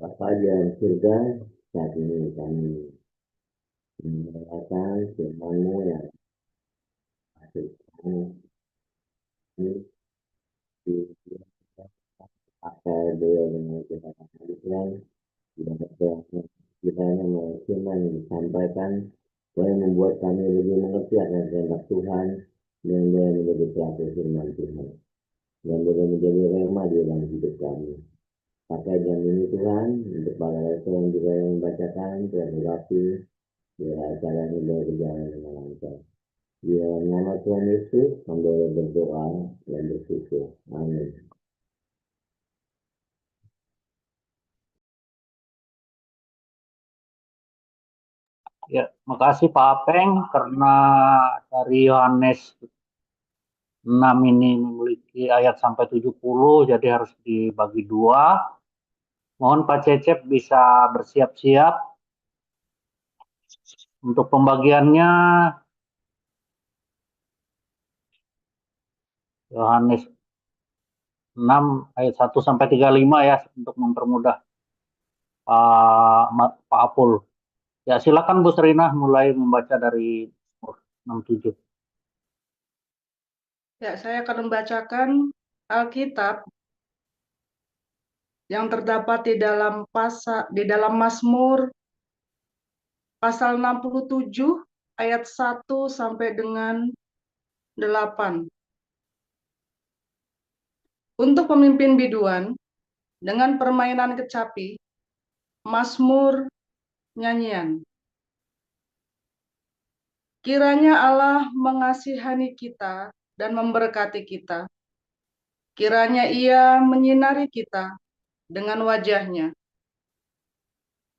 Bapa di dalam surga, saat ini kami mendengarkan firman-Mu yang masuk ini di asal beliau dengan kata Islam, kiranya firman yang disampaikan boleh membuat kami lebih mengerti akan kehendak Tuhan dan boleh menjadi pelaku firman Tuhan dan boleh menjadi rema di dalam hidup kami. Pakai jam ini Tuhan untuk para level yang juga yang membacakan Tuhan urapi biar acara ini boleh berjalan dengan lancar. Di dalam nama Tuhan Yesus, kami boleh berdoa dan bersyukur. Amin. Ya, makasih Pak Apeng karena dari Yohanes 6 ini memiliki ayat sampai 70, jadi harus dibagi dua. Mohon Pak Cecep bisa bersiap-siap untuk pembagiannya. Yohanes 6 ayat 1 sampai 35 ya, untuk mempermudah Pak Apul. Ya, silakan Bu Serina mulai membaca dari 67. Ya, saya akan membacakan Alkitab yang terdapat di dalam Mazmur pasal 67 ayat 1 sampai dengan 8. Untuk pemimpin biduan dengan permainan kecapi, Mazmur nyanyian. Kiranya Allah mengasihani kita dan memberkati kita. Kiranya Ia menyinari kita dengan wajah-Nya,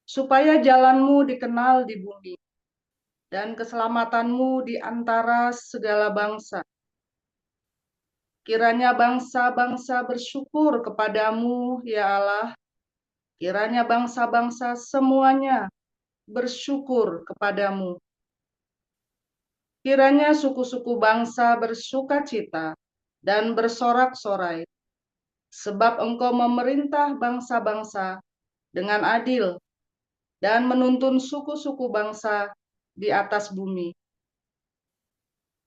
supaya jalan-Mu dikenal di bumi dan keselamatan-Mu di antara segala bangsa. Kiranya bangsa-bangsa bersyukur kepadamu, ya Allah. Kiranya bangsa-bangsa semuanya bersyukur kepadamu. Kiranya suku-suku bangsa bersuka cita dan bersorak-sorai, sebab Engkau memerintah bangsa-bangsa dengan adil dan menuntun suku-suku bangsa di atas bumi.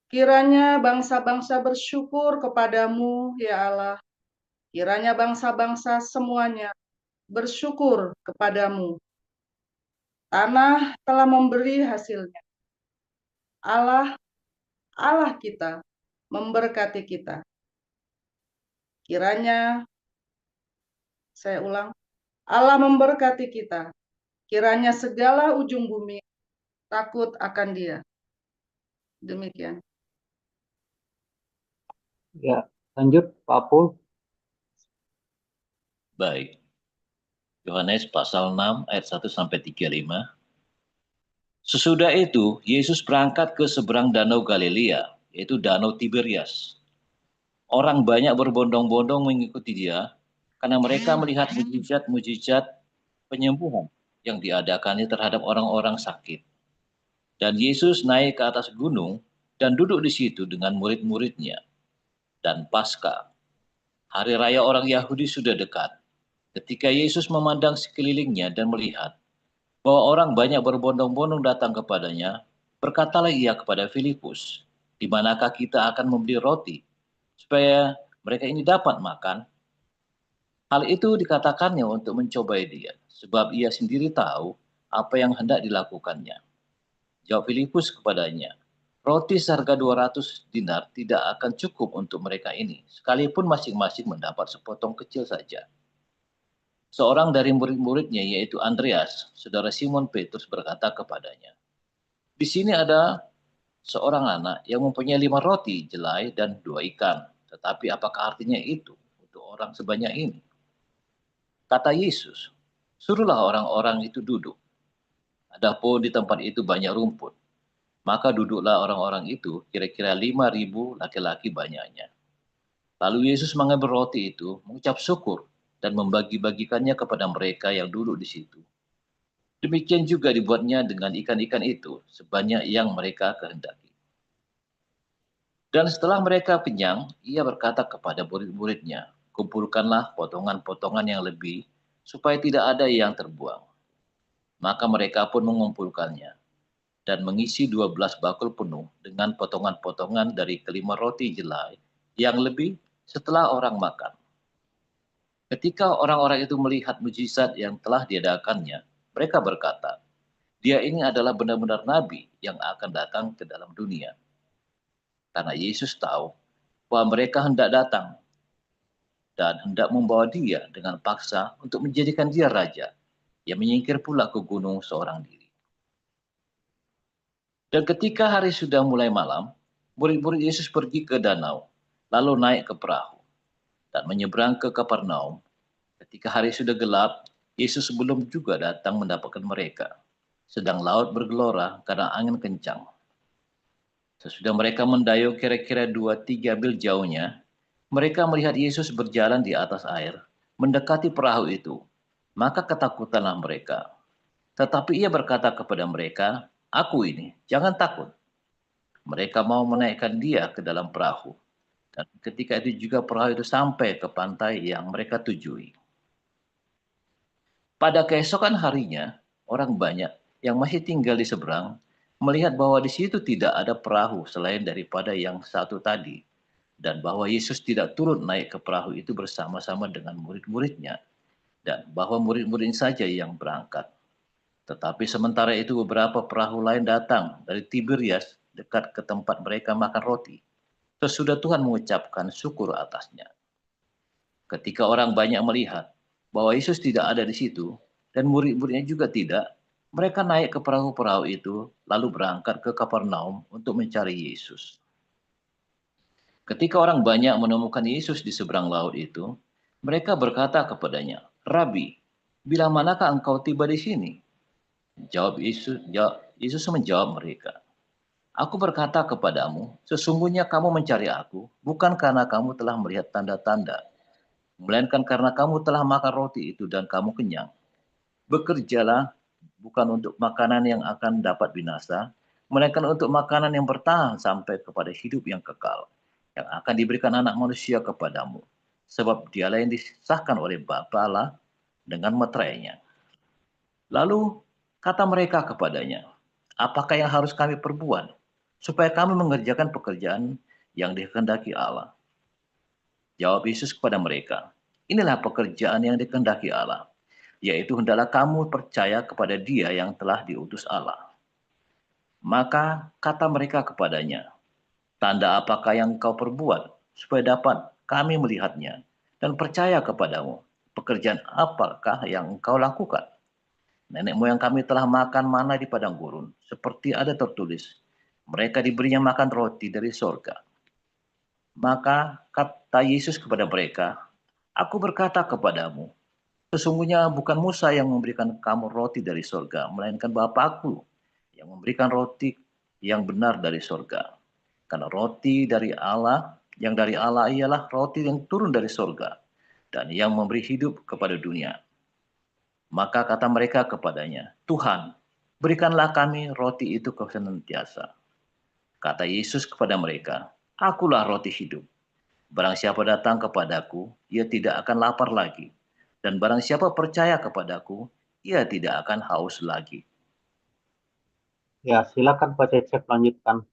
Kiranya bangsa-bangsa bersyukur kepadamu, ya Allah. Kiranya bangsa-bangsa semuanya bersyukur kepadamu. Tanah telah memberi hasilnya. Allah kita memberkati kita. Kiranya, saya ulang, Allah memberkati kita. Kiranya segala ujung bumi takut akan Dia. Demikian. Ya, lanjut Pak Apul. Baik. Yohanes pasal 6 ayat 1 sampai 35. Sesudah itu, Yesus berangkat ke seberang danau Galilea, yaitu danau Tiberias. Orang banyak berbondong-bondong mengikuti Dia karena mereka melihat mujizat-mujizat penyembuhan yang diadakannya terhadap orang-orang sakit. Dan Yesus naik ke atas gunung dan duduk di situ dengan murid-muridnya. Dan Paskah, hari raya orang Yahudi sudah dekat. Ketika Yesus memandang sekelilingnya dan melihat bahwa orang banyak berbondong-bondong datang kepadanya, berkatalah ia kepada Filipus, "Di manakah kita akan membeli roti supaya mereka ini dapat makan?" Hal itu dikatakannya untuk mencobai dia, sebab ia sendiri tahu apa yang hendak dilakukannya. Jawab Filipus kepadanya, "Roti seharga 200 dinar tidak akan cukup untuk mereka ini, sekalipun masing-masing mendapat sepotong kecil saja." Seorang dari murid-muridnya, yaitu Andreas, saudara Simon Petrus, berkata kepadanya, "Di sini ada seorang anak yang mempunyai 5 roti jelai dan 2 ikan. Tetapi apakah artinya itu untuk orang sebanyak ini?" Kata Yesus, "Suruhlah orang-orang itu duduk." Adapun di tempat itu banyak rumput. Maka duduklah orang-orang itu, kira-kira 5.000 laki-laki banyaknya. Lalu Yesus mengambil roti itu, mengucap syukur, dan membagi-bagikannya kepada mereka yang duduk di situ. Demikian juga dibuatnya dengan ikan-ikan itu, sebanyak yang mereka kehendaki. Dan setelah mereka kenyang, ia berkata kepada murid-muridnya, "Kumpulkanlah potongan-potongan yang lebih, supaya tidak ada yang terbuang. Maka mereka pun mengumpulkannya dan mengisi 12 bakul penuh dengan potongan-potongan dari kelima roti jelai yang lebih setelah orang makan. Ketika orang-orang itu melihat mujizat yang telah diadakannya, mereka berkata, "Dia ini adalah benar-benar nabi yang akan datang ke dalam dunia." Karena Yesus tahu bahwa mereka hendak datang dan hendak membawa dia dengan paksa untuk menjadikan dia raja, yang menyingkir pula ke gunung seorang diri. Dan ketika hari sudah mulai malam, murid-murid Yesus pergi ke danau, lalu naik ke perahu, dan menyeberang ke Kapernaum. Ketika hari sudah gelap, Yesus belum juga datang mendapatkan mereka, sedang laut bergelora karena angin kencang. Sesudah mereka mendayung kira-kira 2-3 mil jauhnya, mereka melihat Yesus berjalan di atas air, mendekati perahu itu. Maka ketakutanlah mereka. Tetapi ia berkata kepada mereka, "Aku ini, jangan takut." Mereka mau menaikkan dia ke dalam perahu. Dan ketika itu juga perahu itu sampai ke pantai yang mereka tujui. Pada keesokan harinya, orang banyak yang masih tinggal di seberang melihat bahwa di situ tidak ada perahu selain daripada yang satu tadi, dan bahwa Yesus tidak turun naik ke perahu itu bersama-sama dengan murid-muridnya, dan bahwa murid-murid saja yang berangkat. Tetapi sementara itu beberapa perahu lain datang dari Tiberias dekat ke tempat mereka makan roti, sesudah Tuhan mengucapkan syukur atasnya. Ketika orang banyak melihat bahwa Yesus tidak ada di situ, dan murid-muridnya juga tidak, mereka naik ke perahu-perahu itu, lalu berangkat ke Kapernaum untuk mencari Yesus. Ketika orang banyak menemukan Yesus di seberang laut itu, mereka berkata kepadanya, "Rabi, bila manakah engkau tiba di sini?" Yesus menjawab mereka, "Aku berkata kepadamu, sesungguhnya kamu mencari aku, bukan karena kamu telah melihat tanda-tanda, melainkan karena kamu telah makan roti itu dan kamu kenyang. Bekerjalah bukan untuk makanan yang akan dapat binasa, melainkan untuk makanan yang bertahan sampai kepada hidup yang kekal, yang akan diberikan anak manusia kepadamu. Sebab dialah yang disahkan oleh Bapa Allah dengan meterainya." Lalu kata mereka kepadanya, "Apakah yang harus kami perbuat supaya kami mengerjakan pekerjaan yang dikehendaki Allah?" Jawab Yesus kepada mereka, "Inilah pekerjaan yang dikehendaki Allah, yaitu hendaklah kamu percaya kepada Dia yang telah diutus Allah." Maka kata mereka kepadanya, "Tanda apakah yang engkau perbuat supaya dapat kami melihatnya dan percaya kepadamu? Pekerjaan apakah yang engkau lakukan? Nenek moyang kami telah makan mana di padang gurun, seperti ada tertulis, mereka diberinya makan roti dari sorga." Maka kata Yesus kepada mereka, "Aku berkata kepadamu, sesungguhnya bukan Musa yang memberikan kamu roti dari sorga, melainkan Bapa-Ku yang memberikan roti yang benar dari sorga. Karena roti dari Allah, yang dari Allah ialah roti yang turun dari sorga, dan yang memberi hidup kepada dunia." Maka kata mereka kepadanya, "Tuhan, berikanlah kami roti itu senantiasa." Kata Yesus kepada mereka, "Akulah roti hidup. Barang siapa datang kepadaku, ia tidak akan lapar lagi. Dan barang siapa percaya kepadaku, ia tidak akan haus lagi." Ya, silakan Pak Cecep lanjutkan.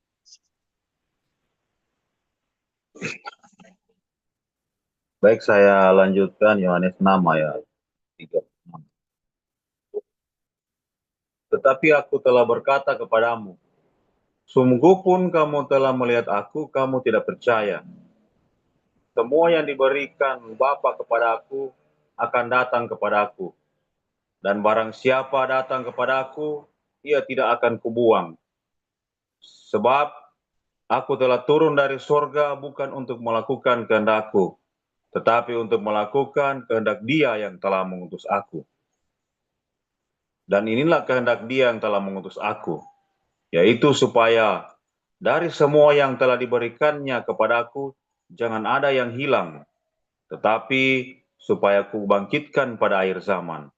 Baik, saya lanjutkan Yohanes 6 ayat 36. "Tetapi aku telah berkata kepadamu, sungguh pun kamu telah melihat aku, kamu tidak percaya. Semua yang diberikan Bapa kepada aku akan datang kepada aku. Dan barang siapa datang kepada aku, ia tidak akan kubuang. Sebab aku telah turun dari sorga bukan untuk melakukan kehendakku, tetapi untuk melakukan kehendak Dia yang telah mengutus aku. Dan inilah kehendak Dia yang telah mengutus aku, yaitu supaya dari semua yang telah diberikannya kepadaku, jangan ada yang hilang, tetapi supaya kubangkitkan pada akhir zaman.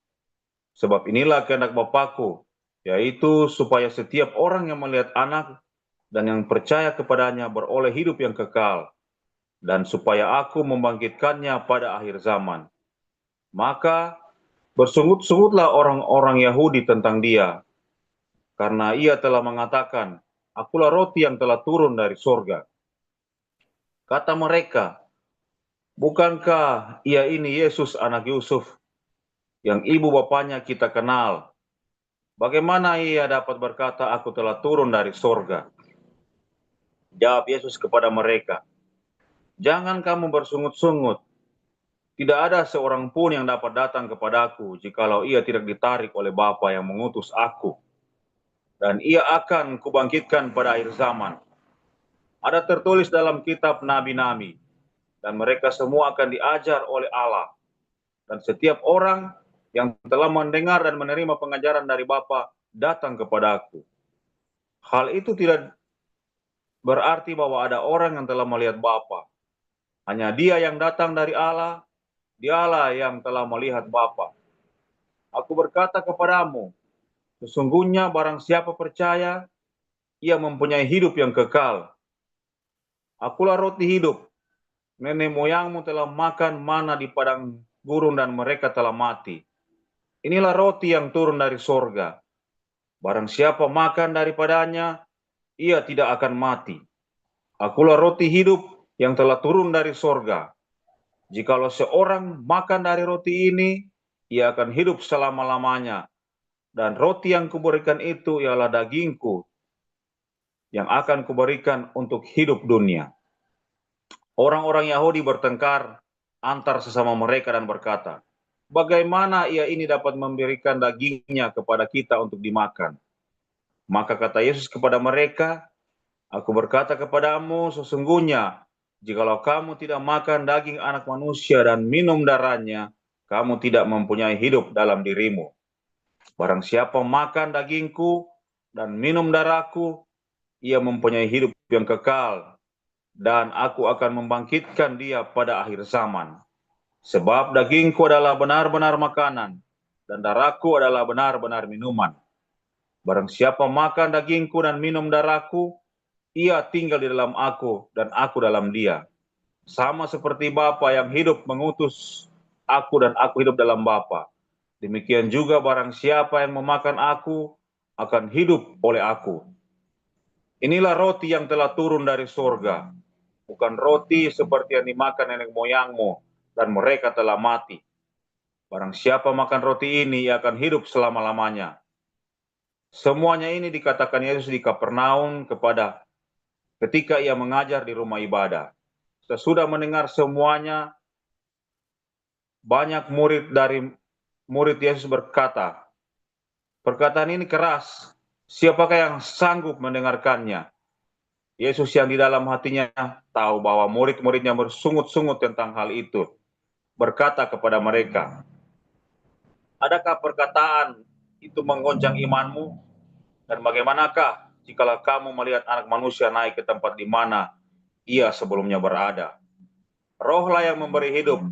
Sebab inilah kehendak Bapa-Ku, yaitu supaya setiap orang yang melihat Anak dan yang percaya kepadanya beroleh hidup yang kekal, dan supaya Aku membangkitkannya pada akhir zaman. Maka Bersungut-sungutlah orang-orang Yahudi tentang dia, karena ia telah mengatakan, "Akulah roti yang telah turun dari sorga." Kata mereka, "Bukankah ia ini Yesus anak Yusuf, yang ibu bapanya kita kenal? Bagaimana ia dapat berkata, 'Aku telah turun dari sorga'?" Jawab Yesus kepada mereka, "Jangan kamu bersungut-sungut. Tidak ada seorang pun yang dapat datang kepadaku jikalau ia tidak ditarik oleh Bapa yang mengutus aku. Dan ia akan kubangkitkan pada akhir zaman. Ada tertulis dalam kitab nabi-nabi, dan mereka semua akan diajar oleh Allah. Dan setiap orang yang telah mendengar dan menerima pengajaran dari Bapa datang kepada aku. Hal itu tidak berarti bahwa ada orang yang telah melihat Bapa. Hanya dia yang datang dari Allah, dialah yang telah melihat Bapa. Aku berkata kepadamu, sesungguhnya barang siapa percaya, ia mempunyai hidup yang kekal. Akulah roti hidup. Nenek moyangmu telah makan mana di padang gurun dan mereka telah mati. Inilah roti yang turun dari sorga. Barang siapa makan daripadanya, ia tidak akan mati. Akulah roti hidup yang telah turun dari sorga. Jikalau seorang makan dari roti ini, ia akan hidup selama-lamanya. Dan roti yang kuberikan itu ialah dagingku yang akan kuberikan untuk hidup dunia. Orang-orang Yahudi bertengkar antar sesama mereka dan berkata, "Bagaimana ia ini dapat memberikan dagingnya kepada kita untuk dimakan?" Maka kata Yesus kepada mereka, "Aku berkata kepadamu, sesungguhnya jikalau kamu tidak makan daging anak manusia dan minum darahnya, kamu tidak mempunyai hidup dalam dirimu. Barang siapa makan dagingku dan minum darahku, ia mempunyai hidup yang kekal, dan aku akan membangkitkan dia pada akhir zaman. Sebab dagingku adalah benar-benar makanan, dan darahku adalah benar-benar minuman. Barang siapa makan dagingku dan minum darahku, ia tinggal di dalam aku, dan aku dalam dia. Sama seperti Bapa yang hidup mengutus aku, dan aku hidup dalam Bapa. Demikian juga barang siapa yang memakan aku, akan hidup oleh aku. Inilah roti yang telah turun dari sorga, bukan roti seperti yang dimakan nenek moyangmu, dan mereka telah mati. Barang siapa makan roti ini, ia akan hidup selama-lamanya." Semuanya ini dikatakan Yesus di Kapernaum ketika ia mengajar di rumah ibadah. Sesudah mendengar semuanya, banyak murid Yesus berkata, "Perkataan ini keras, siapakah yang sanggup mendengarkannya?" Yesus yang di dalam hatinya tahu bahwa murid-muridnya bersungut-sungut tentang hal itu, berkata kepada mereka, "Adakah perkataan itu menggoncang imanmu? Dan bagaimanakah jikalau kamu melihat Anak Manusia naik ke tempat di mana ia sebelumnya berada? Rohlah yang memberi hidup,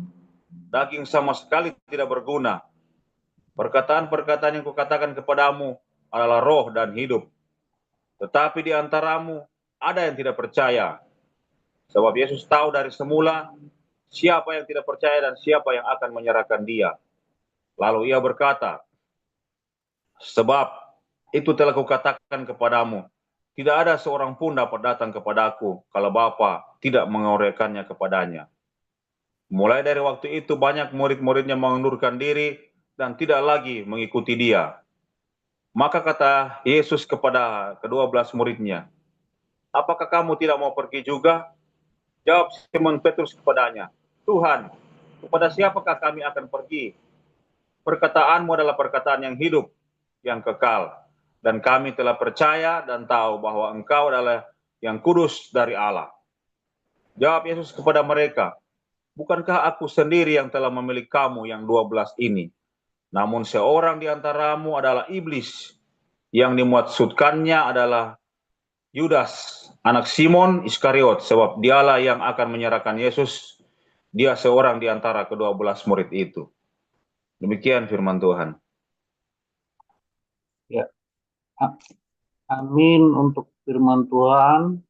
daging sama sekali tidak berguna. Perkataan-perkataan yang kukatakan kepadamu adalah roh dan hidup. Tetapi di antaramu ada yang tidak percaya." Sebab Yesus tahu dari semula siapa yang tidak percaya dan siapa yang akan menyerahkan dia. Lalu ia berkata, "Sebab itu telah kukatakan kepadamu, tidak ada seorang pun dapat datang kepadaku kalau Bapa tidak menguraikannya kepadanya." Mulai dari waktu itu banyak murid-muridnya mengundurkan diri dan tidak lagi mengikuti dia. Maka kata Yesus kepada ke-12 muridnya, "Apakah kamu tidak mau pergi juga?" Jawab Simon Petrus kepadanya, "Tuhan, kepada siapakah kami akan pergi? Perkataanmu adalah perkataan yang hidup, yang kekal. Dan kami telah percaya dan tahu bahwa Engkau adalah yang kudus dari Allah." Jawab Yesus kepada mereka, "Bukankah aku sendiri yang telah memilih kamu yang 12 ini? Namun seorang di antaramu adalah iblis, yang dimaksudkannya adalah Yudas, anak Simon Iskariot, sebab dialah yang akan menyerahkan Yesus. Dia seorang di antara ke-12 murid itu." Demikian firman Tuhan. Ya, amin untuk firman Tuhan.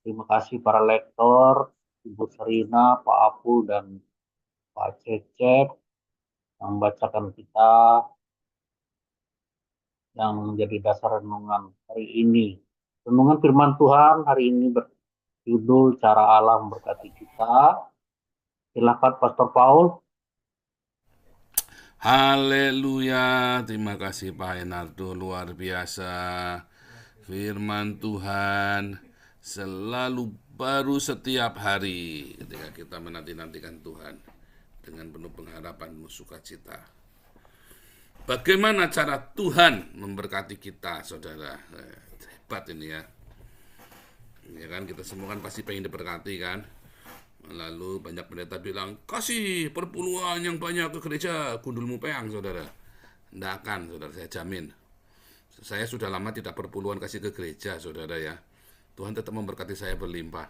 Terima kasih para lektor, Ibu Serina, Pak Apul, dan Pak Cecep. membacakan kita yang menjadi dasar renungan hari ini. Renungan firman Tuhan hari ini berjudul Cara Allah Memberkati Kita. Silakan Pastor Paul. Haleluya, terima kasih Pak Enardo, luar biasa. Firman Tuhan selalu baru setiap hari ketika kita menanti-nantikan Tuhan dengan penuh pengharapan sukacita. Bagaimana cara Tuhan memberkati kita, saudara? Hebat ini ya. Ya kan, kita semua kan pasti pengen diberkati kan. Lalu banyak pendeta bilang, kasih perpuluhan yang banyak ke gereja, gundulmu peang, saudara. Tidak akan, saudara, saya jamin. Saya sudah lama tidak perpuluhan kasih ke gereja, saudara ya. Tuhan tetap memberkati saya berlimpah.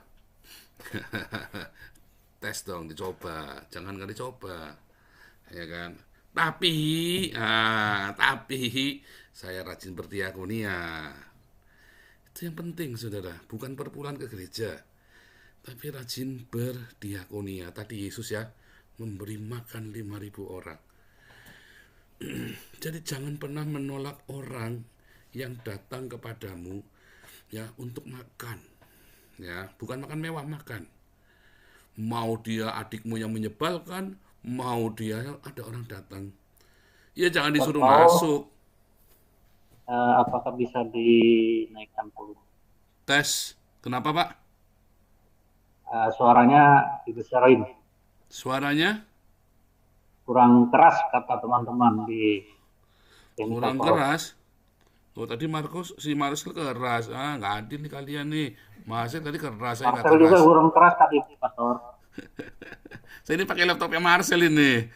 Tes dong, dicoba. Jangan nggak dicoba. Ya kan. Tapi saya rajin berdiakonia. Itu yang penting, saudara. Bukan perpuluhan ke gereja, tapi rajin berdiakonia. Tadi Yesus ya memberi makan 5.000 orang. Jadi jangan pernah menolak orang yang datang kepadamu ya untuk makan. Ya, bukan makan mewah, makan. Mau dia adikmu yang menyebalkan, mau dia ada orang datang. Ya jangan disuruh masuk. Apakah bisa dinaikkan volume? Tes. Kenapa, Pak? Suaranya dibesarin. Suaranya Kurang keras kata teman-teman di kurang keras. Oh tadi si Marcel keras. Nggak adil nih kalian nih. Marcel tadi keras, saya nggak Marcel juga keras. kurang keras tadi, Pastor. Saya ini pakai laptopnya Marcel ini.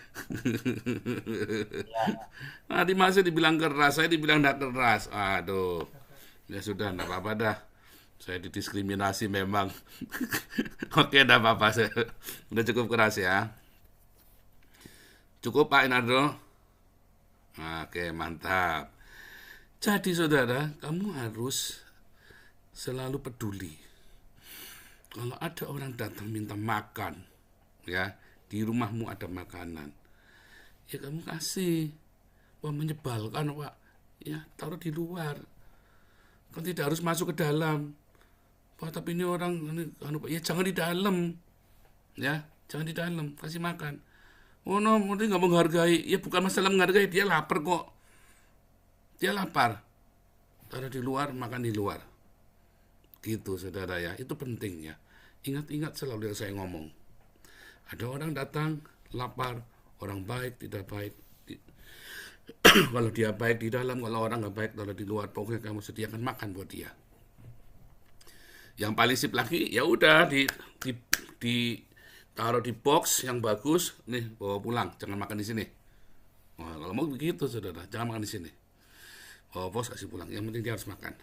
Di Marcel dibilang keras, saya dibilang nggak keras. Aduh, ya sudah, nggak apa-apa dah. Saya didiskriminasi memang. Oke, nggak apa-apa. Udah cukup keras ya. Cukup Pak Enardo? Oke, mantap. Jadi saudara, kamu harus selalu peduli. Kalau ada orang datang minta makan, ya di rumahmu ada makanan, ya kamu kasih. Wah menyebalkan Pak, ya taruh di luar. Kan tidak harus masuk ke dalam. Pak tapi ini orang, ya jangan di dalam, ya jangan di dalam, kasih makan. Oh no, mungkin nggak menghargai. Ya bukan masalah menghargai, dia lapar kok. Dia lapar. Taruh di luar, makan di luar. Gitu saudara ya, itu penting ya. Ingat-ingat selalu yang saya ngomong. Ada orang datang, lapar, orang baik, tidak baik. Kalau dia baik di dalam, kalau orang nggak baik, taruh di luar. Pokoknya kamu sediakan makan buat dia. Yang paling sip lagi, ya udah taruh di box yang bagus, nih bawa pulang, jangan makan di sini. Wah, kalau mau begitu saudara, jangan makan di sini. Bawa box kasih pulang, yang penting dia harus makan.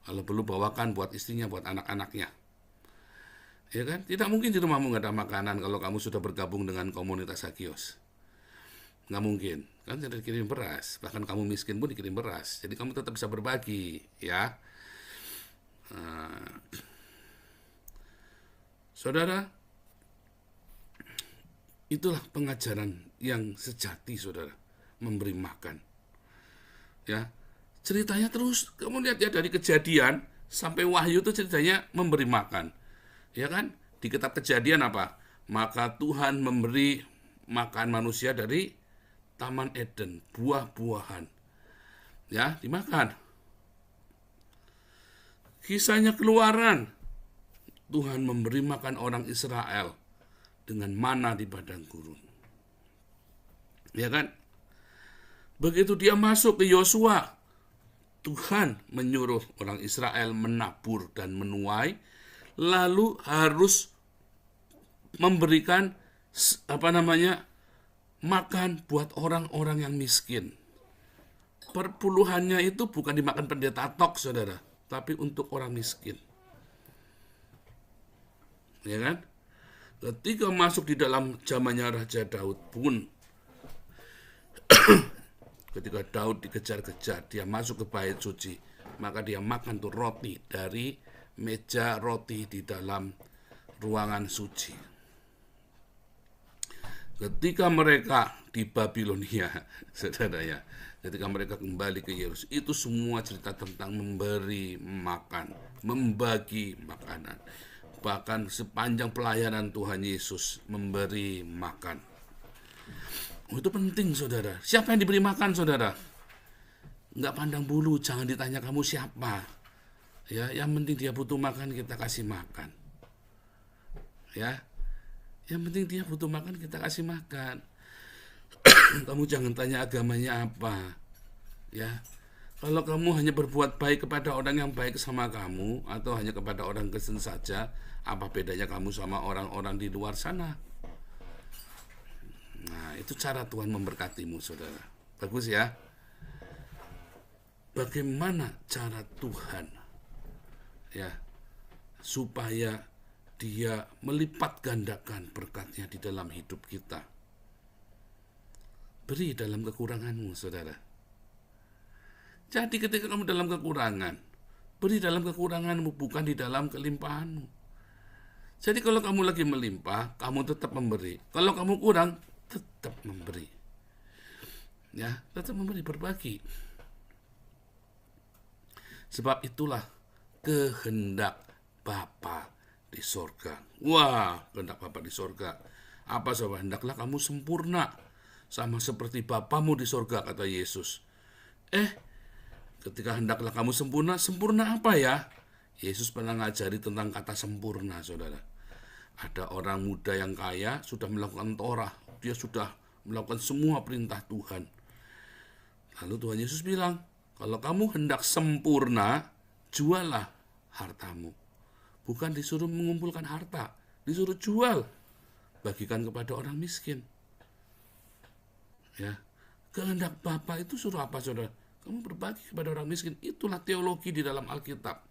Kalau perlu bawakan buat istrinya, buat anak-anaknya. Ya kan? Tidak mungkin di rumahmu nggak ada makanan kalau kamu sudah bergabung dengan komunitas Hagios. Nggak mungkin, kan tidak dikirim beras. Bahkan kamu miskin pun dikirim beras. Jadi kamu tetap bisa berbagi, ya. Saudara, itulah pengajaran yang sejati, saudara, memberi makan. Ya, ceritanya terus, kamu lihat ya dari Kejadian sampai Wahyu itu ceritanya memberi makan. Ya kan? Di kitab Kejadian apa? Maka Tuhan memberi makan manusia dari Taman Eden, buah-buahan. Ya, dimakan. Kisahnya Keluaran, Tuhan memberi makan orang Israel dengan mana di padang gurun. Ya kan? Begitu dia masuk ke Yosua, Tuhan menyuruh orang Israel menabur dan menuai, lalu harus memberikan makan buat orang-orang yang miskin. Perpuluhannya itu bukan dimakan pendeta tok, saudara, tapi untuk orang miskin. Ya kan? Ketika masuk di dalam zamannya Raja Daud pun, ketika Daud dikejar-kejar, dia masuk ke bait suci, maka dia makan tuh roti dari meja roti di dalam ruangan suci. ketika mereka di Babilonia, saudara ya, ketika mereka kembali ke Yerusalem, itu semua cerita tentang memberi makan, membagi makanan. Bahkan sepanjang pelayanan Tuhan Yesus memberi makan. Itu penting, saudara. Siapa yang diberi makan, saudara? Nggak pandang bulu, jangan ditanya kamu siapa. Ya, yang penting dia butuh makan, kita kasih makan. Ya, yang penting dia butuh makan, kita kasih makan. Kamu jangan tanya agamanya apa. Ya, kalau kamu hanya berbuat baik kepada orang yang baik sama kamu, atau hanya kepada orang Kristen saja, apa bedanya kamu sama orang-orang di luar sana? Nah, itu cara Tuhan memberkatimu, saudara. Bagus ya. Bagaimana cara Tuhan, ya, supaya Dia melipat gandakan berkatnya di dalam hidup kita? Beri dalam kekuranganmu, saudara. Jadi ketika kamu dalam kekurangan, beri dalam kekuranganmu, bukan di dalam kelimpahanmu. Jadi kalau kamu lagi melimpah, kamu tetap memberi. Kalau kamu kurang, tetap memberi. Ya, tetap memberi, berbagi. Sebab itulah kehendak Bapa di sorga. Wah, kehendak Bapa di sorga. Apa saudara? Hendaklah kamu sempurna, sama seperti Bapamu di sorga, kata Yesus. Ketika hendaklah kamu sempurna, sempurna apa ya? Yesus pernah ngajari tentang kata sempurna, saudara. Ada orang muda yang kaya, sudah melakukan Torah. Dia sudah melakukan semua perintah Tuhan. Lalu Tuhan Yesus bilang, kalau kamu hendak sempurna, juallah hartamu. Bukan disuruh mengumpulkan harta, disuruh jual. Bagikan kepada orang miskin. Ya, kehendak Bapa itu suruh apa, saudara? Kamu berbagi kepada orang miskin. Itulah teologi di dalam Alkitab.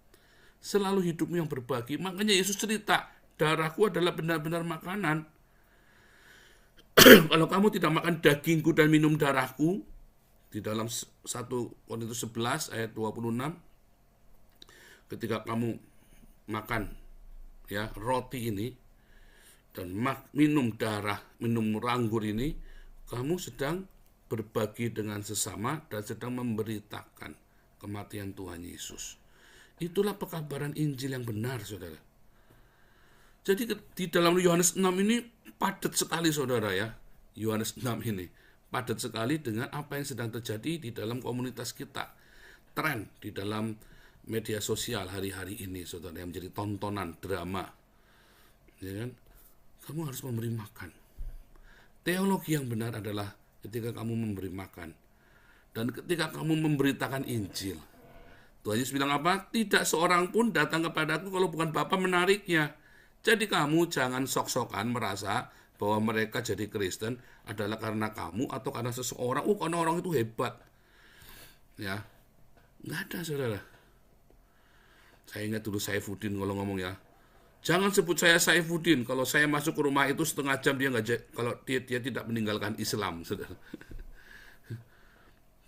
Selalu hidupmu yang berbagi. Makanya Yesus cerita, darahku adalah benar-benar makanan. Kalau kamu tidak makan dagingku dan minum darahku, di dalam 1 Korintus 11 ayat 26, ketika kamu makan ya roti ini dan minum darah, minum anggur ini, kamu sedang berbagi dengan sesama dan sedang memberitakan kematian Tuhan Yesus. Itulah pekabaran Injil yang benar, saudara. Jadi di dalam Yohanes 6 ini padat sekali, saudara ya. Yohanes 6 ini padat sekali dengan apa yang sedang terjadi di dalam komunitas kita. Tren di dalam media sosial hari-hari ini, saudara, yang menjadi tontonan drama. Ya kan? Kamu harus memberi makan. Teologi yang benar adalah ketika kamu memberi makan. Dan ketika kamu memberitakan Injil. Tuhan Yesus bilang apa? Tidak seorang pun datang kepadaku kalau bukan Bapa menariknya. Jadi kamu jangan sok-sokan merasa bahwa mereka jadi Kristen adalah karena kamu atau karena seseorang. Karena orang itu hebat. Ya, nggak ada, saudara. Saya ingat dulu Saifuddin kalau ngomong ya. Jangan sebut saya Saifuddin. Kalau saya masuk ke rumah itu setengah jam kalau dia tidak meninggalkan Islam, saudara.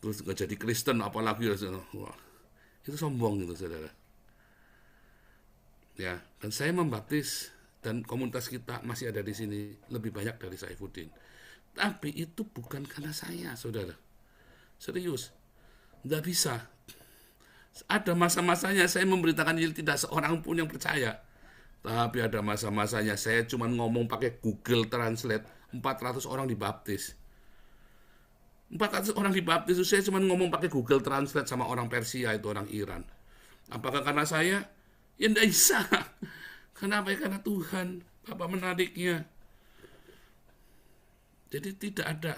Terus nggak jadi Kristen apalagi, saudara. Wah, itu sombong gitu, saudara. Ya, dan saya membaptis dan komunitas kita masih ada di sini lebih banyak dari Saifuddin. Tapi itu bukan karena saya, saudara. Serius, nggak bisa. Ada masa-masanya saya memberitakan Injil tidak seorang pun yang percaya. Tapi ada masa-masanya saya cuma ngomong pakai Google Translate, 400 orang dibaptis. 400 orang dibaptis itu saya cuma ngomong pakai Google Translate sama orang Persia, itu orang Iran. Apakah karena saya? Ya tidak bisa. Kenapa? Ya karena Tuhan, Bapa menariknya. Jadi tidak ada.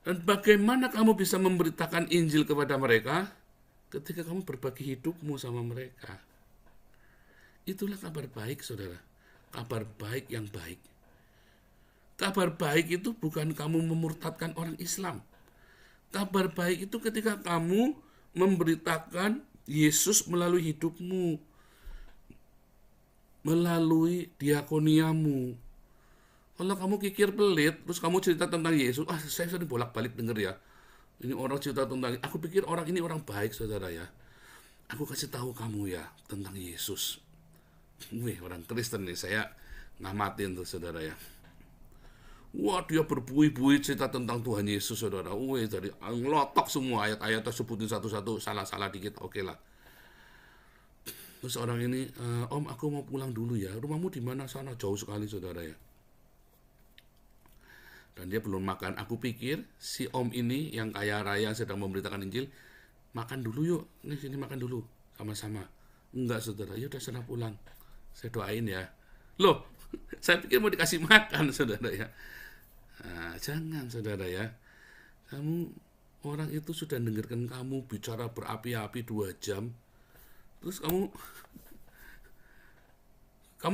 Dan bagaimana kamu bisa memberitakan Injil kepada mereka? Ketika kamu berbagi hidupmu sama mereka. Itulah kabar baik, saudara. Kabar baik yang baik. Kabar baik itu bukan kamu memurtadkan orang Islam. Kabar baik itu ketika kamu memberitakan Yesus melalui hidupmu. Melalui diakoniamu. Kalau kamu kikir pelit, terus kamu cerita tentang Yesus, saya sering bolak-balik denger ya. Ini orang cerita tentang, aku pikir orang ini orang baik, saudara ya. Aku kasih tahu kamu ya tentang Yesus. Orang Kristen nih, saya ngamatin tuh saudara ya. Wah, dia berbuih-buih cerita tentang Tuhan Yesus, saudara. Wih, dari ngelotok semua ayat-ayat sebutin satu-satu, salah-salah dikit, oke lah. Terus orang ini, Om, aku mau pulang dulu ya. Rumahmu di mana sana? Jauh sekali, saudara ya. Dan dia belum makan. Aku pikir si Om ini yang kaya raya sedang memberitakan Injil, makan dulu yuk. Nih, sini makan dulu sama-sama. Enggak, saudara. Ya udah sana pulang. Saya doain ya. Loh, saya pikir mau dikasih makan, saudara ya. Nah, jangan saudara ya. Kamu, orang itu sudah dengarkan kamu bicara berapi-api 2 jam. Terus kamu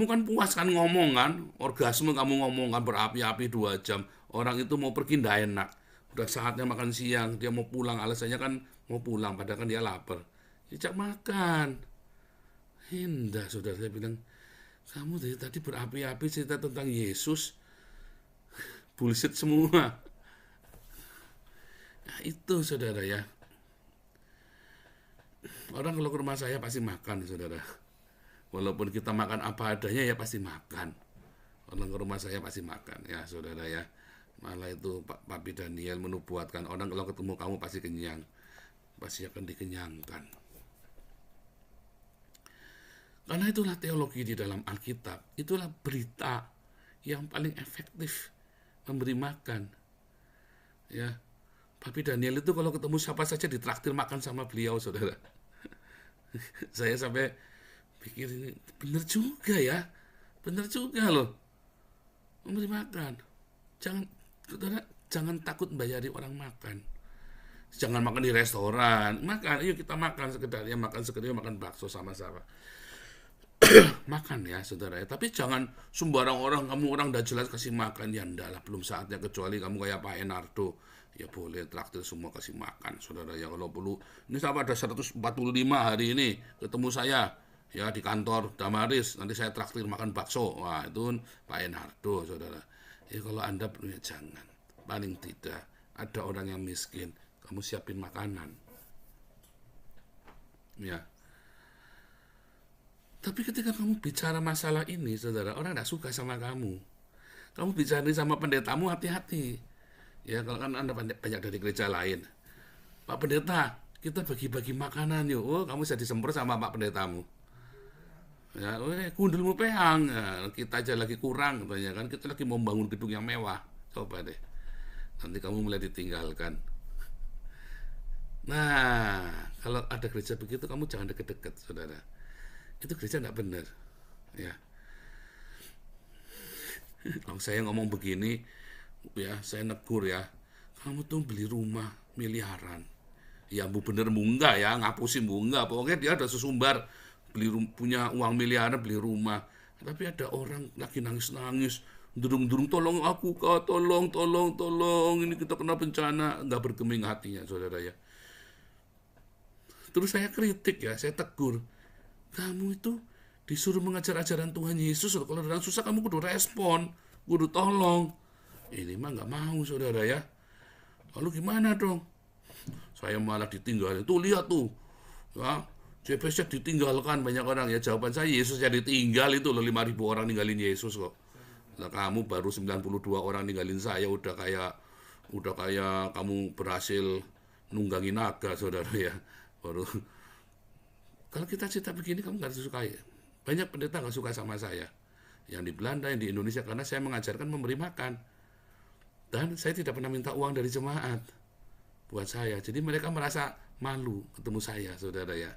kan puas kan ngomong kan. Orgasme kamu ngomong kan berapi-api 2 jam. Orang itu mau pergi ndak enak. Udah saatnya makan siang. Dia mau pulang. Alasannya kan mau pulang. Padahal kan dia lapar. Dijak makan. Indah saudara, saya bilang. Kamu dari tadi berapi-api cerita tentang Yesus. Bullshit semua. Nah, itu saudara ya. Orang kalau ke rumah saya pasti makan, saudara. Walaupun kita makan apa adanya ya pasti makan. Orang ke rumah saya pasti makan ya, saudara ya. Malah itu Papi Daniel menubuatkan orang kalau ketemu kamu pasti kenyang. Pasti akan dikenyangkan. Karena itulah teologi di dalam Alkitab. Itulah berita yang paling efektif memberi makan. Ya, Papi Daniel itu kalau ketemu siapa saja ditraktir makan sama beliau, saudara. Saya sampai pikir ini benar juga ya, benar juga loh, memberi makan. Jangan takut membayari orang makan. Jangan makan di restoran, makan. Ayo kita makan sekedarnya, makan bakso sama-sama. Makan ya saudara ya, tapi jangan sembarang kamu orang udah jelas kasih makan, ya enggak lah, belum saatnya, kecuali kamu kayak Pak Enardo ya boleh traktir semua kasih makan saudara ya. Kalau perlu, ini sama ada 145 hari ini ketemu saya ya di kantor Damaris, nanti saya traktir makan bakso. Wah, itu Pak Enardo saudara ya. Kalau Anda perlu ya jangan, paling tidak ada orang yang miskin kamu siapin makanan ya. Tapi ketika kamu bicara masalah ini, saudara, orang tidak suka sama kamu. Kamu bicara sama pendetamu, hati-hati. Ya, kalau kan Anda banyak dari gereja lain. Pak Pendeta, kita bagi-bagi makanan yuk. Oh, kamu bisa disemprot sama Pak Pendetamu. Ya, kundulmu peang. Ya, kita aja lagi kurang, katanya kan. Kita lagi mau bangun gedung yang mewah. Coba deh. Nanti kamu mulai ditinggalkan. Nah, kalau ada gereja begitu, kamu jangan deket-deket, saudara. Itu gereja tidak benar ya. Kalau saya ngomong begini ya, saya negur ya, kamu tuh beli rumah miliaran ya, bu bener bu enggak ya, ngapusin bu enggak, pokoknya dia ada sesumbar punya uang miliaran beli rumah. Tapi ada orang lagi nangis-nangis, durung-durung, tolong aku kak, tolong, ini kita kena bencana, nggak bergeming hatinya saudara ya. Terus saya kritik ya, saya tegur, kamu itu disuruh mengajar ajaran Tuhan Yesus. Kalau orang susah kamu kudu respon, kudu tolong. Ini mah nggak mau saudara ya. Lalu gimana dong? Saya malah ditinggalin. Tuh lihat tuh, ya, JPS ditinggalkan banyak orang ya. Jawaban saya, Yesus jadi ditinggal itu loh, 5.000 orang ninggalin Yesus kok. Nah, kamu baru 92 orang ninggalin saya, udah kayak kamu berhasil nunggangi naga saudara ya. Baru. Kalau kita cerita begini kamu nggak disukai. Banyak pendeta nggak suka sama saya. Yang di Belanda, yang di Indonesia, karena saya mengajarkan memberi makan. Dan saya tidak pernah minta uang dari jemaat buat saya. Jadi mereka merasa malu ketemu saya, saudara ya.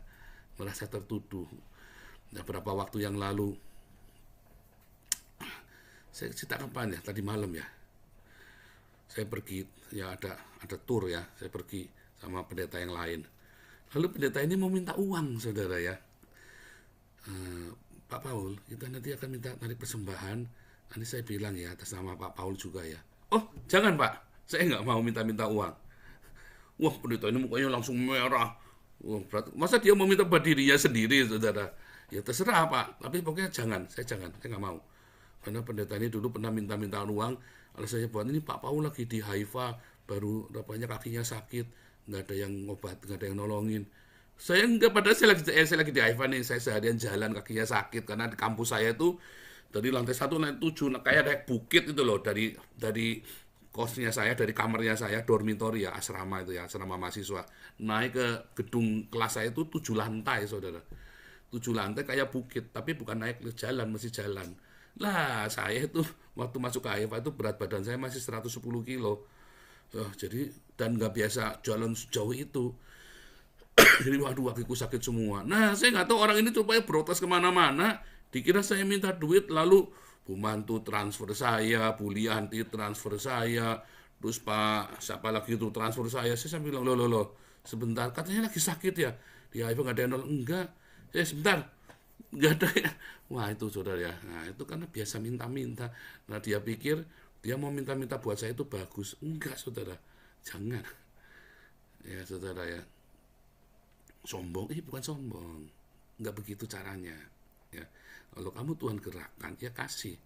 Merasa tertuduh. Nah, beberapa waktu yang lalu, saya cerita kapan ya? Tadi malam ya. Saya pergi, ya ada tour ya. Saya pergi sama pendeta yang lain. Lalu pendeta ini mau minta uang, saudara ya. Pak Paul, kita nanti akan minta tarik persembahan. Nanti saya bilang ya, atas nama Pak Paul juga ya. Oh, jangan Pak, saya nggak mau minta uang. Wah, pendeta ini mukanya langsung merah. Wah, masa dia mau minta buat dirinya sendiri, saudara? Ya terserah Pak, tapi pokoknya jangan, saya nggak mau. Karena pendeta ini dulu pernah minta uang. Alasannya buat ini Pak Paul lagi di Haifa, baru rupanya kakinya sakit. Nggak ada yang ngobat, nggak ada yang nolongin. Saya enggak, padahal saya lagi di Haifa nih, saya seharian jalan kakinya sakit, karena di kampus saya itu Dari lantai 1 lantai 7, nah, kayak naik bukit itu loh, dari kosnya saya, dari kamarnya saya, dormitory ya, asrama itu ya, asrama mahasiswa. Naik ke gedung kelas saya itu 7 lantai, saudara. 7 lantai kayak bukit, tapi bukan naik ke jalan, masih jalan. Lah, saya itu waktu masuk ke AIFA itu berat badan saya masih 110 kilo. Jadi, dan nggak biasa jalan sejauh itu. Jadi, waduh, kakiku sakit semua. Nah, saya nggak tahu orang ini supaya protes kemana-mana. Dikira saya minta duit, lalu Bu Mantu transfer saya, Bu Lianti transfer saya, terus Pak siapa lagi itu transfer saya. Saya sambil bilang, loh, sebentar, katanya lagi sakit ya. Di AIFA nggak ada yang nolong. Enggak, sebentar, nggak ada ya. Wah, itu saudara ya. Nah, itu karena biasa minta-minta. Nah, dia pikir dia mau minta-minta buat saya itu bagus. Enggak, saudara, jangan. Ya, saudara ya. Sombong, bukan sombong. Nggak begitu caranya. Ya, kalau kamu Tuhan gerakkan, ya kasih.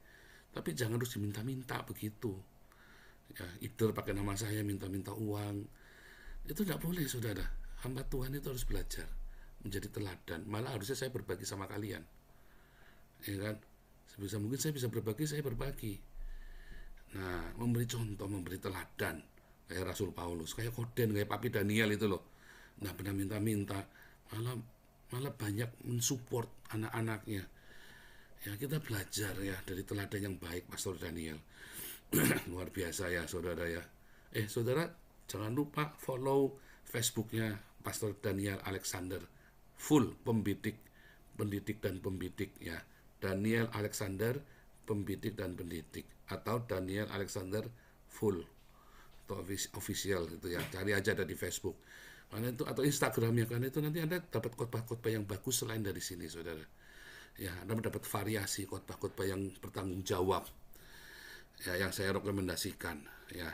Tapi jangan harus diminta-minta begitu. Ya, either pakai nama saya minta-minta uang. Itu nggak boleh, saudara. Hamba Tuhan itu harus belajar menjadi teladan. Malah harusnya saya berbagi sama kalian. Ya kan? Sebisa mungkin saya bisa berbagi, saya berbagi. Nah, memberi contoh, memberi teladan. Kayak Rasul Paulus, kayak Koden, kayak Papi Daniel itu loh. Nggak pernah minta-minta. Malah banyak mensupport anak-anaknya. Ya, kita belajar ya dari teladan yang baik Pastor Daniel. Luar biasa ya, saudara ya. Saudara, jangan lupa follow Facebooknya Pastor Daniel Alexander. Full pendidik dan pembidik ya. Daniel Alexander, pembidik dan pendidik. Atau Daniel Alexander Full. Atau official itu ya. Cari aja ada di Facebook. Karena itu, atau Instagramnya, karena itu nanti Anda dapat khotbah-khotbah yang bagus selain dari sini, saudara. Ya, Anda dapat variasi khotbah-khotbah yang bertanggung jawab. Ya, yang saya rekomendasikan ya.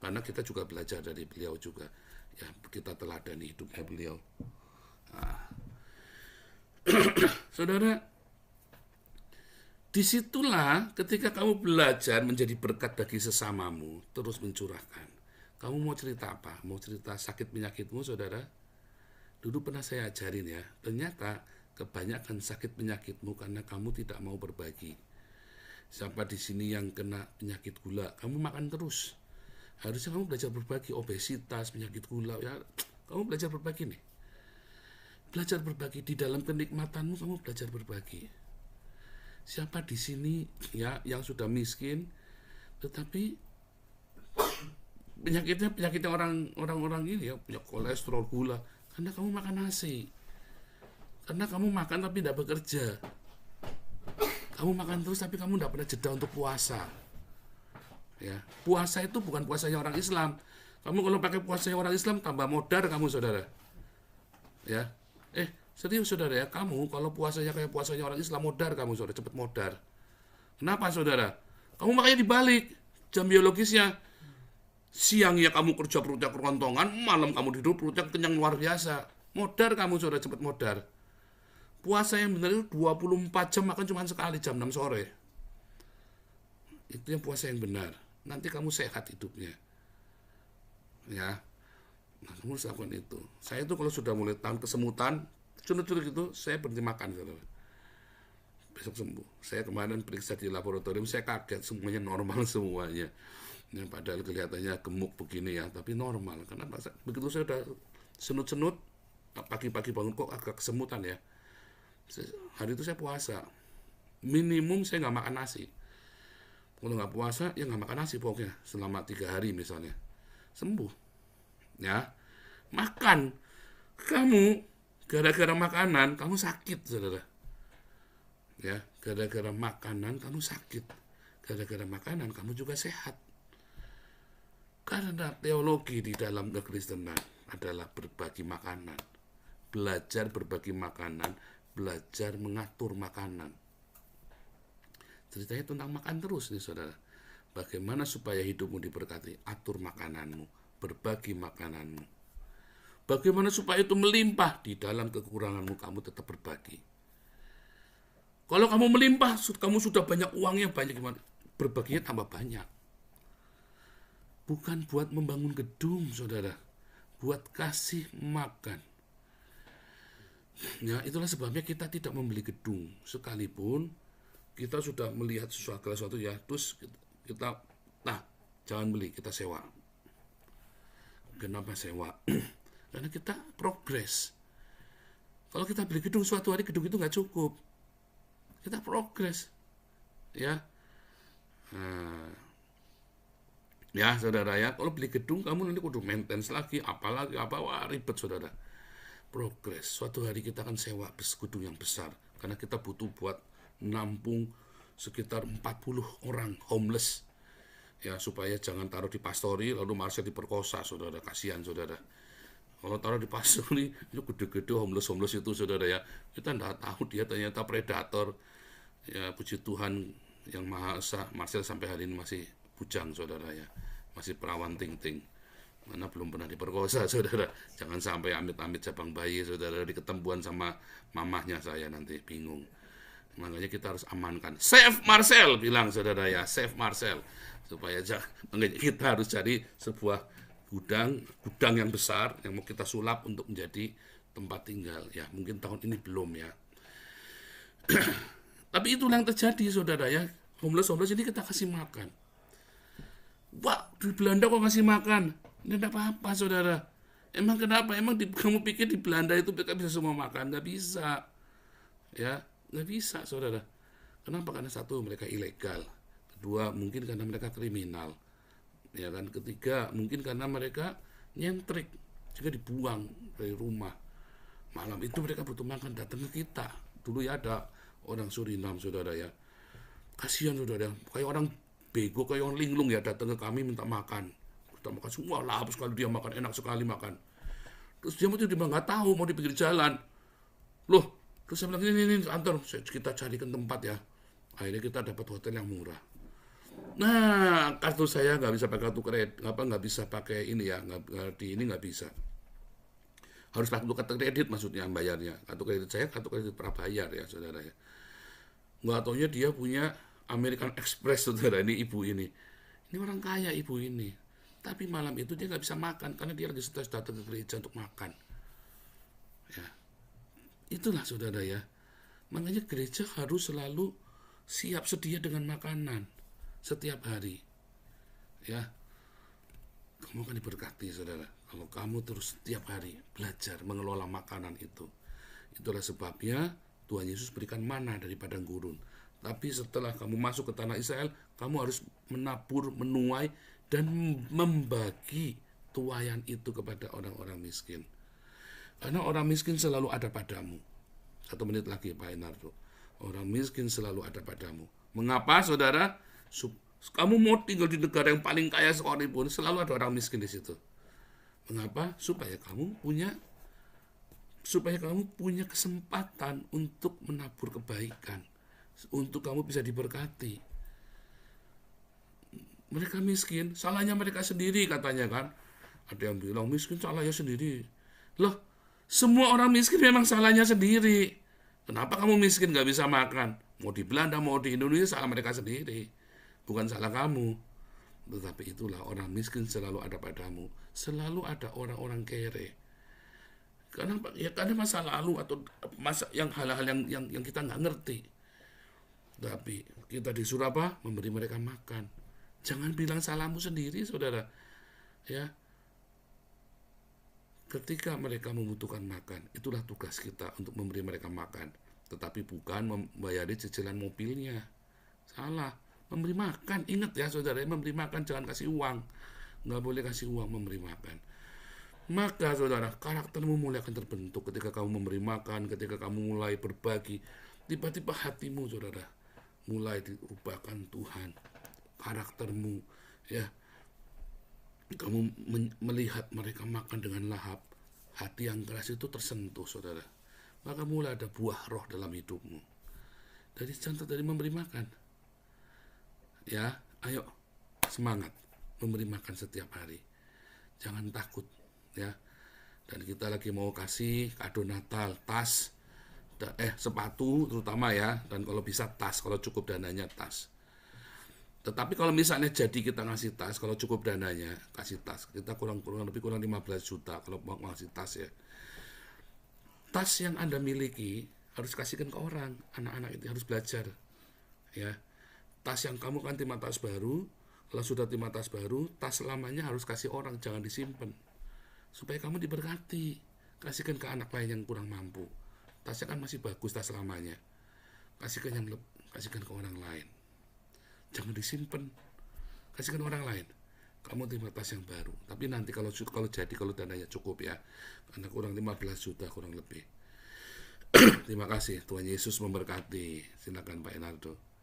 Karena kita juga belajar dari beliau juga. Ya, kita teladani hidupnya beliau. Nah. Saudara, disitulah ketika kamu belajar menjadi berkat bagi sesamamu, terus mencurahkan. Kamu mau cerita apa? Mau cerita sakit penyakitmu, saudara? Dulu pernah saya ajarin ya, ternyata kebanyakan sakit penyakitmu karena kamu tidak mau berbagi. Siapa di sini yang kena penyakit gula? Kamu makan terus. Harusnya kamu belajar berbagi, obesitas, penyakit gula. Ya, kamu belajar berbagi nih. Belajar berbagi di dalam kenikmatanmu, kamu belajar berbagi. Siapa di sini ya yang sudah miskin, tetapi penyakitnya orang ini ya, punya kolesterol, gula, karena kamu makan nasi. Karena kamu makan tapi tidak bekerja. Kamu makan terus tapi kamu tidak pernah jeda untuk puasa. Ya, puasa itu bukan puasanya orang Islam. Kamu kalau pakai puasanya orang Islam tambah modar kamu, saudara. Ya. Serius, saudara ya, kamu kalau puasanya kayak puasanya orang Islam, modar kamu, saudara, cepat modar. Kenapa, saudara? Kamu makanya dibalik jam biologisnya. Siang ya kamu kerja perutnya kerontongan, malam kamu tidur perutnya kenyang luar biasa. Modar kamu, saudara, cepat modar. Puasa yang benar itu 24 jam, makan cuma sekali jam 6 sore. Itu yang puasa yang benar. Nanti kamu sehat hidupnya. Ya. Nah, kamu harus lakukan itu. Saya itu kalau sudah mulai tahun kesemutan, curut-curut gitu, saya berhenti makan, saudara. Besok sembuh. Saya kemarin periksa di laboratorium, saya kaget, semuanya normal semuanya. Ya, padahal kelihatannya gemuk begini ya, tapi normal. Karena begitu saya udah senut-senut, pagi-pagi bangun kok agak kesemutan ya. Hari itu saya puasa. Minimum saya nggak makan nasi. Kalau nggak puasa, ya nggak makan nasi pokoknya. Selama 3 hari misalnya. Sembuh. Ya. Makan. Kamu, gara-gara makanan, kamu sakit, saudara. Ya, gara-gara makanan, kamu sakit. Gara-gara makanan, kamu juga sehat. Karena teologi di dalam kekristenan adalah berbagi makanan. Belajar berbagi makanan, belajar mengatur makanan. Ceritanya tentang makan terus nih, saudara. Bagaimana supaya hidupmu diberkati? Atur makananmu, berbagi makananmu. Bagaimana supaya itu melimpah? Di dalam kekuranganmu kamu tetap berbagi. Kalau kamu melimpah, kamu sudah banyak uangnya, banyak gimana? Berbaginya tambah banyak. Bukan buat membangun gedung, saudara. Buat kasih makan. Ya, itulah sebabnya kita tidak membeli gedung. Sekalipun kita sudah melihat sesuatu ya, terus kita nah, jangan beli, kita sewa. Kenapa sewa? Karena kita progres. Kalau kita beli gedung, suatu hari gedung itu nggak cukup. Kita progres. Ya. Ya, saudara ya, kalau beli gedung, kamu nanti kudu maintenance lagi, apalagi, wah ribet, saudara. Progres. Suatu hari kita akan sewa gedung yang besar. Karena kita butuh buat nampung sekitar 40 orang homeless. Ya, supaya jangan taruh di pastori, lalu Marcel diperkosa, saudara. Kasihan, saudara. Kalau taruh di pastori, itu gede-gede homeless itu, saudara ya. Kita nggak tahu dia ternyata predator. Ya, puji Tuhan yang Maha Esa, Marcel sampai hari ini masih bujang, saudara ya. Masih perawan ting-ting. Mana belum pernah diperkosa, saudara. Jangan sampai amit-amit cabang bayi, saudara, diketempuan sama mamahnya saya nanti, bingung. Makanya kita harus amankan. Save Marcel, bilang saudara ya, save Marcel. Supaya kita harus cari sebuah gudang yang besar yang mau kita sulap untuk menjadi tempat tinggal. Ya, mungkin tahun ini belum ya. Tapi itulah yang terjadi, saudara ya. Homeless ini kita kasih makan. Wah, di Belanda kok kasih makan? Ini tidak apa-apa, saudara. Emang kenapa? Emang kamu pikir di Belanda itu mereka bisa semua makan? Nggak bisa. Ya, nggak bisa, saudara. Kenapa? Karena satu, mereka ilegal. Kedua, mungkin karena mereka kriminal. Ya kan? Ketiga, mungkin karena mereka nyentrik. Juga dibuang dari rumah. Malam itu mereka butuh makan, datang ke kita. Dulu ya ada orang Suriname, saudara ya. Kasihan, saudara. Kayak orang bego, kayak orang linglung ya, datang ke kami minta makan. Kita makan semua, lahap sekali dia makan, enak sekali makan. Terus dia nggak tahu, mau di pinggir jalan. Loh, terus saya bilang, ini kantor, kita carikan tempat ya. Akhirnya kita dapat hotel yang murah. Nah, kartu saya nggak bisa pakai kartu kredit, nggak bisa pakai ini ya, nggak bisa. Harus kartu kredit maksudnya bayarnya. Kartu kredit saya, kartu kredit prabayar ya, saudara ya. Nggak taunya dia punya American Express, saudara, ini ibu ini. Ini orang kaya ibu ini. Tapi malam itu dia nggak bisa makan, karena dia lagi stres datang ke gereja untuk makan. Ya. Itulah, saudara ya. Makanya gereja harus selalu siap sedia dengan makanan setiap hari. Ya. Kamu akan diberkati, saudara. Kalau kamu terus setiap hari belajar mengelola makanan itu. Itulah sebabnya Tuhan Yesus berikan mana dari padang gurun. Tapi setelah kamu masuk ke tanah Israel, kamu harus menabur, menuai, dan membagi tuaian itu kepada orang-orang miskin. Karena orang miskin selalu ada padamu. 1 menit lagi, Pak Enardo. Orang miskin selalu ada padamu. Mengapa, saudara? Kamu mau tinggal di negara yang paling kaya sekalipun, selalu ada orang miskin di situ. Mengapa? Supaya kamu punya kesempatan untuk menabur kebaikan, untuk kamu bisa diberkati. Mereka miskin, salahnya mereka sendiri katanya kan. Ada yang bilang miskin salahnya sendiri. Loh, semua orang miskin memang salahnya sendiri. Kenapa kamu miskin gak bisa makan? Mau di Belanda, mau di Indonesia, salah mereka sendiri. Bukan salah kamu. Tetapi itulah, orang miskin selalu ada padamu. Selalu ada orang-orang kere. Karena masa lalu atau hal-hal yang kita nggak ngerti. Tapi kita disuruh apa? Memberi mereka makan. Jangan bilang salahmu sendiri, saudara. Ya. Ketika mereka membutuhkan makan, itulah tugas kita untuk memberi mereka makan. Tetapi bukan membayari cicilan mobilnya. Salah. Memberi makan. Ingat ya, saudara, memberi makan jangan kasih uang. Nggak boleh kasih uang memberi makan. Maka, saudara, karaktermu mulai akan terbentuk ketika kamu memberi makan, ketika kamu mulai berbagi. Tiba-tiba hatimu, saudara, mulai diubahkan Tuhan. Karaktermu, ya, kamu melihat mereka makan dengan lahap, hati yang keras itu tersentuh, saudara. Maka mulai ada buah roh dalam hidupmu. Dari contoh dari memberi makan, ya, ayo semangat memberi makan setiap hari. Jangan takut, ya. Dan kita lagi mau kasih kado Natal, tas, sepatu terutama ya, dan kalau bisa tas, kalau cukup dananya tas. Tetapi kalau misalnya jadi kita ngasih tas, kalau cukup dananya, kasih tas. Kita kurang 15 juta kalau mau ngasih tas ya. Tas yang Anda miliki harus kasihkan ke orang. Anak-anak itu harus belajar. Ya, tas yang kamu kan terima tas baru. Kalau sudah terima tas baru, tas lamanya harus kasih orang, jangan disimpan. Supaya kamu diberkati. Kasihkan ke anak lain yang kurang mampu. Tasnya kan masih bagus tas lamanya. Kasihkan ke orang lain. Jangan disimpan. Kasihkan orang lain. Kamu terima tas yang baru. Tapi nanti kalau dananya cukup ya. Karena kurang 15 juta kurang lebih. Terima kasih. Tuhan Yesus memberkati. Silakan Pak Enardo.